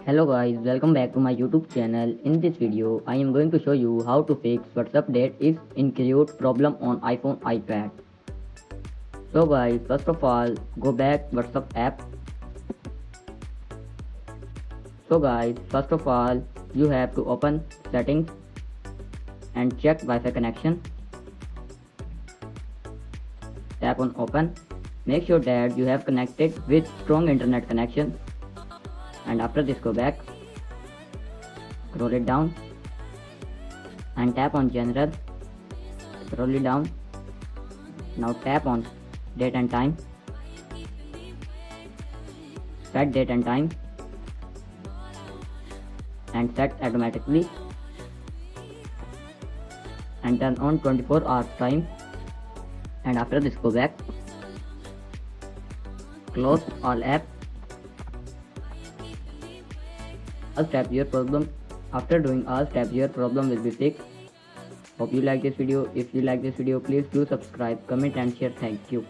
Hello guys, welcome back to my YouTube channel. In this video, I am going to show you how to fix WhatsApp that is inaccurate problem on iPhone iPad. So guys, first of all, go back WhatsApp app. So guys, first of all, you have to open settings and check Wi-Fi connection. Tap on open. Make sure that you have connected with strong internet connection. And after this, go back, scroll it down and tap on general, scroll it down. Now tap on date and time, set date and time and set automatically and turn on 24 hours time. And after this, go back, close all apps. All steps your problem. After doing all steps, your problem will be fixed. Hope you like this video. If you like this video, please do subscribe, comment and share. Thank you.